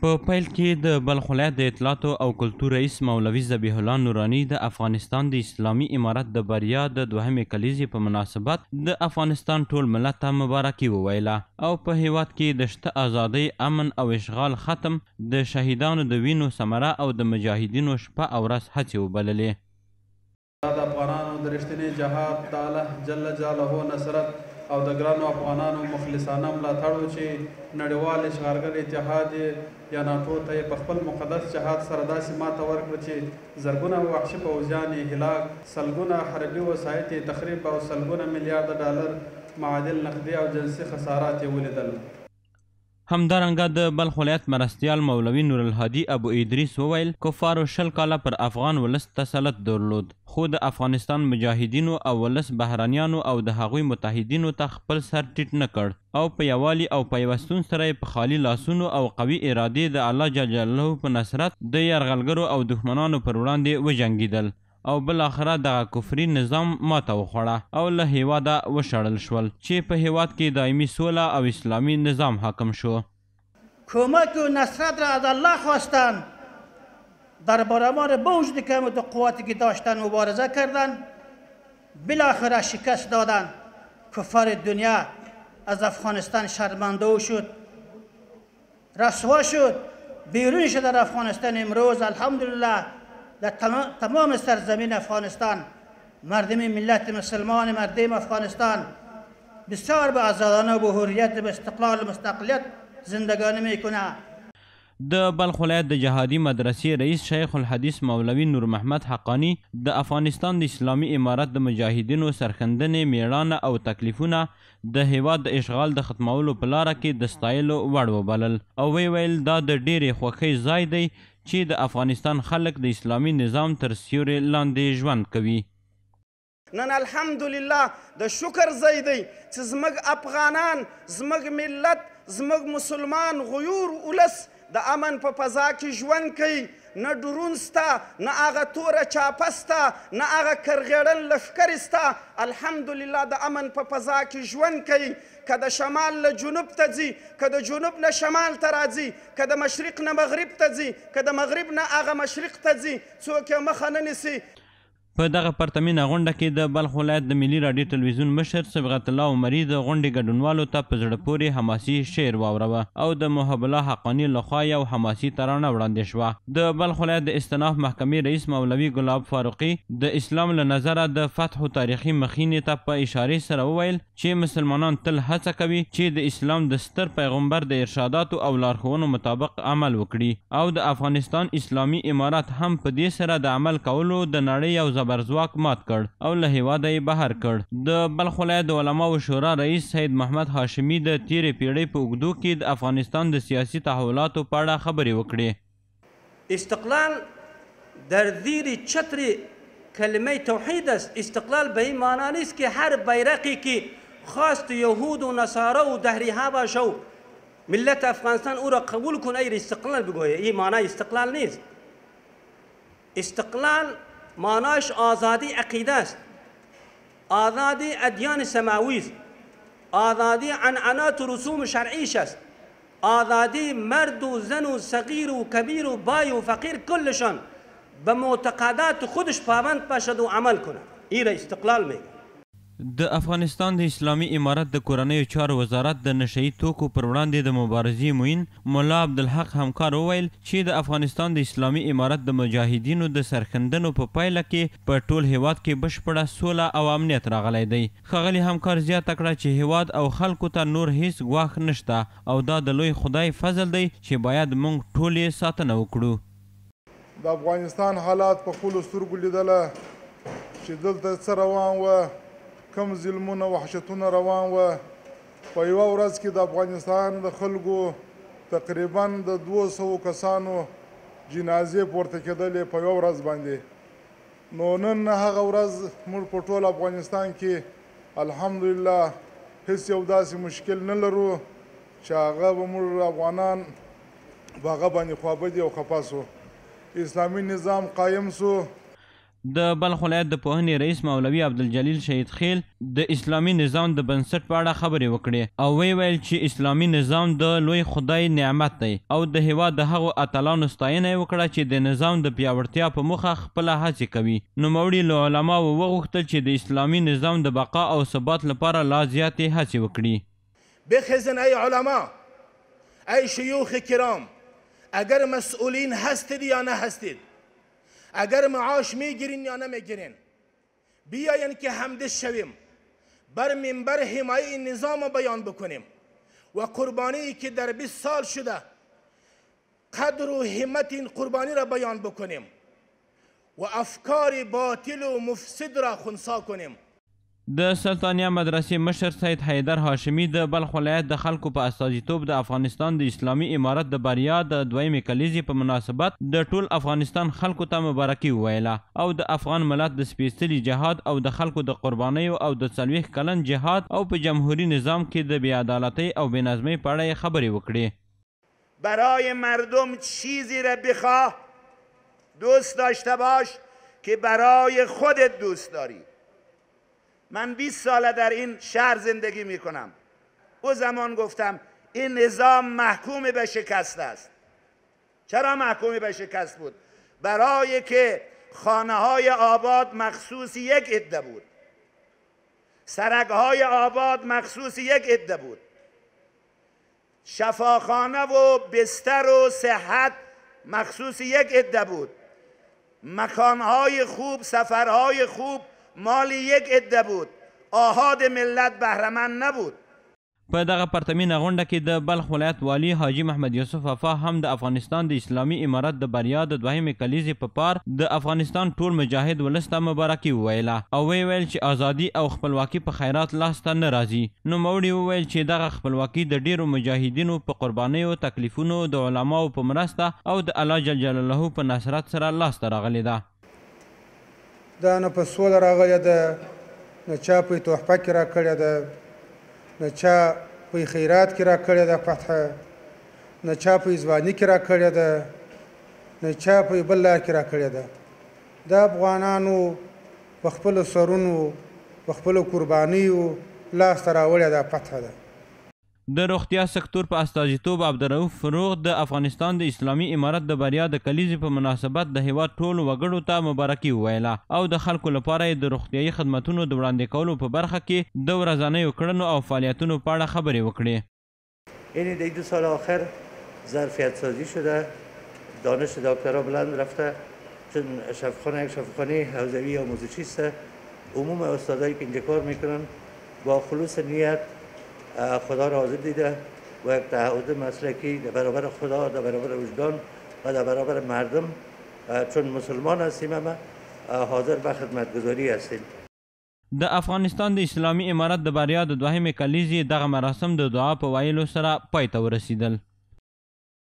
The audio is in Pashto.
په پیل کې د بلخ ولایت د اطلاعاتو او کلتور رئیس مولوي ذبیح الله نوراني د افغانستان د اسلامي امارت د بریا د دوهمې کلیزې په مناسبت د افغانستان ټول ملت ته مبارکي وویله او په هیواد کې د شته ازادۍ، امن او اشغال ختم، د شهیدانو د وینو ثمره او د مجاهدینو شپه او ورځ هڅې وبللې. د افغانانو د رښتینې جهاد د الله جل جلاله نصرت او د ګرانو افغانانو مخلصانه ملاتړ و چې نړیوال اشغالګر اتحاد یا ناټو ته یې په خپل مقدس جهاد سره داسې ماته ورکړه چې زرګونه وحشي پوځیان یې هلاک، سلګونه حربي وسایط یې تخریب او سلګونه میلیارده ډالر معادل نقدي او جنسي خسارات یې ولیدل. همدارنګه د بلخ ولایت مرستیال مولوي نور الهادي ابو ادریس وویل کفارو 20 کاله پر افغان ولس تسلط درلود، خو د افغانستان مجاهدینو او ولس بهرانیانو او د هغوی متحدینو ته خپل سر ټیټ نه کړ او په یووالي او پیوستون سره یې په خالي لاسونو او قوي ارادې د الله جل جلاله په نصرت د یرغلګرو او دښمنانو پر وړاندې وجنګېدل او بالاخره دغه کفري نظام ماته وخوړه او له هیواده وشړل شول چې په هیواد کې دایمي سوله او اسلامي نظام حاکم شو. کمک و نصرت را از الله خواستن، در برابر با وجود کمک و قوتی که داشتن مبارزه کردن، بالاخره شکست دادن. کفار دنیا از افغانستان شرمنده شد، رسوا شد، بیرون شد. در افغانستان امروز الحمدلله در تمام سرزمین افغانستان مردم ملت مسلمان مردم افغانستان بسیار به آزادانه و به حریت و به استقلال و مستقلیت زندگانی میکنه. د بلخ ولایت د جهادي مدرسې رئیس شیخ الحدیث مولوي نور محمد حقانی د افغانستان د اسلامي امارت د مجاهدینو سرښندنې، میړانه او تکلیفونه د هیواد د اشغال د ختمولو په لاره کې د ستایلو وړ وبلل او ویل دا د ډېرې خوښۍ ځای دی چې د افغانستان خلک د اسلامي نظام تر سیوري لاندې ژوند کوي. نن الحمدلله د شکر ځای دی چې زموږ افغانان، زموږ ملت، زموږ مسلمان غیور ولس د امن په فضا کې ژوند کوي. نه ډرون سته، نه هغه توره چاپه سته، نه هغه کرغېړن لښکر سته. الحمدلله د امن په فضا کې ژوند کوي. که د شمال له جنوب ته ځي، که د جنوب نه شمال ته راځي، که د مشرق نه مغرب ته ځي، که د مغرب نه هغه مشرق ته ځي، څوک یې مخه نه نیسي. په دغه پرتمینه غونډه کې د بلخ ولایت د ملي راډیو تلویزیون مشر صبغت الله عمري د غونډې ګډونوالو ته په زړه پورې حماسي شعر واوروه او د محب الله حقاني لخوا یو حماسي ترانه وړاندې شوه. د بلخ ولایت د استناف محکمې رئیس مولوي ګلاب فاروقي د اسلام له نظره د فتح تاریخي مخینې ته په اشارې سره وویل چې مسلمانان تل هڅه کوي چې د اسلام د ستر پیغمبر د ارشاداتو او لارښوونو مطابق عمل وکړي او د افغانستان اسلامي امارت هم په دې سره د عمل کولو د نړۍ یو زبرځواک مات کړ او له هیواده یې بهر کړ. د بلخ ولایت د علماو شورا رئیس سید محمد هاشمي د تیرې پیړۍ په اوږدو کې د افغانستان د سیاسي تحولاتو په اړه خبرې وکړې. استقلال در زیر چتر کلمه توحید است. استقلال به این معنا نیست که هر بیرقی که خواست یهود و نصارا و دهریها باشه ملت افغانستان او را قبول کنه ایر استقلال بگویه. این معنای استقلال نیست. استقلال معناش آزادی عقیده است، آزادی ادیان سماوی است، آزادی عنعنات و رسوم شرعیش است، آزادی مرد و زن و صغیر و کبیر و بای و فقیر کلشان به معتقدات خودش پابند باشد و عمل کنه. این را استقلال میگه. د افغانستان د اسلامي امارت د کورنیو چارو وزارت د نشئی توکو پر وړاندې د مبارزې معین ملا عبدالحق همکار وویل چې د افغانستان د اسلامي امارت د مجاهدینو د سرښندنو په پایله کې په ټول هیواد کې بشپړه سوله او امنیت راغلی دی. ښاغلي همکار زیاته کړه چې هیواد او خلکو ته نور هیڅ ګواښ نشته او دا د لوی خدای فضل دی چې باید موږ ټول یې ساتنه وکړو. د افغانستان حالات په خپلو سترګو لیدله چې دلته څه روان وه، کم ظلمونه وحشتونه روان وه. په یوه ورځ کې د افغانستان د خلکو تقریبا د 200 کسانو جنازې پورته کېدلې په یوه ورځ باندې. نو نن هغه ورځ موږ په ټول افغانستان کې الحمدلله هیڅ یو داسې مشکل نه لرو چې هغه به موږ افغانان په هغه باندې خوابدي او خفه سو. اسلامي نظام قایم سو. د بلخ ولایت د پوهنې رئیس مولوي عبدالجلیل شهید خیل د اسلامي نظام د بنسټ په اړه خبرې وکړې او ویل چې اسلامي نظام د لوی خدای نعمت دی او د هیواد د هغو اتلانو ستاینه یې وکړه چې د نظام د پیاوړتیا په موخه خپله هڅې کوي. نوموړي له علماو وغوښتل چې د اسلامي نظام د بقا او ثبات لپاره لا زیاتې هڅې وکړي. بخزن ای علما، ای شیوخ کرام، اگر مسئولین هستید یا نه هستید، اگر معاش میگیرین یا نمیگیرین، بیاین که همدست شویم، بر منبر حمایه این نظام بیان بکنیم و قربانی که در 20 سال شده قدر و همت این قربانی را بیان بکنیم و افکار باطل و مفسد را خنثی کنیم. د سلطانیه مدرسې مشر سید حیدر هاشمي د بلخ ولایت د خلکو په استازیتوب د افغانستان د اسلامي امارت د بریا د دویمې کلیزې په مناسبت د ټول افغانستان خلکو ته مبارکي وویله او د افغان ملت د سپېڅلي جهاد او د خلکو د قربانیو او د 40 کلن جهاد او په جمهوری نظام کې د بی‌عدالتۍ او بېنظمۍ په اړه یې خبرې وکړې. برای مردم چیزی را بخواه، دوست داشته باش که برای خودت دوست داری. من 20 ساله در این شهر زندگی می کنم. او زمان گفتم این نظام محکوم به شکست است. چرا محکوم به شکست بود؟ برای که خانه های آباد مخصوص یک عده بود، سرک های آباد مخصوص یک عده بود، شفاخانه و بستر و صحت مخصوص یک عده بود، مکانهای خوب، سفرهای خوب مال یک عده بود، آحاد ملت بهره‌مند نبود. په دغه پرتمینه غونډه کې د بلخ ولایت والی حاجي محمد یوسف افا هم د افغانستان د اسلامي امارت د بریا د دوهمې کلیزې په پار د افغانستان ټول مجاهد ولس ته مبارکي وویله او ویل چې ازادي او خپلواکي په خیرات لاسته نه راځي. نوموړي وویل چې دغه خپلواکي د ډیرو مجاهدینو په قربانیو، تکلیفونو، د علماو په مرسته او د الله جل جلاله په نصرت سره لاسته راغلې ده. دا نه په سوله راغلې ده، نه چا په تحفه کې راکړې ده، نه چا په خیرات کې راکړې ده فتحه، نه چا په ځواني کې راکړې ده، نه چا په بل لار کې راکړې ده. د افغانانو په خپلو سرونو، په خپلو قربانیو لاسته راوړې ده فتحه ده. د روغتیا سکتور په استازیتوب عبدالرؤف فروغ د افغانستان د اسلامي امارت د بریا د کلیزې په مناسبت د هیواد ټولو وګړو ته مبارکي وویله او د خلکو لپاره یې د روغتیایي خدمتونو د وړاندې کولو په برخه کې د ورځنیو کړنو او فعالیتونو په اړه خبرې وکړې. یعنی در 2 سال آخر ظرفیت سازی شده، دانش دکترا بلند رفته، چون شفاخانه یک شفاخانه حوزوی آموزشی است. عموم استادایی که اینجا کار میکنن با خلوص نیت خدا را حاضر دیده و یک تعهد مسلکی در برابر خدا، در برابر وجدان و در برابر مردم، چون مسلمان هستیم اما حاضر به خدمتگزاری هستیم. د افغانستان د اسلامي امارت د بریا د دوهمې کلیزې دغه مراسم د دعا په ویلو سره پای ته ورسیدل.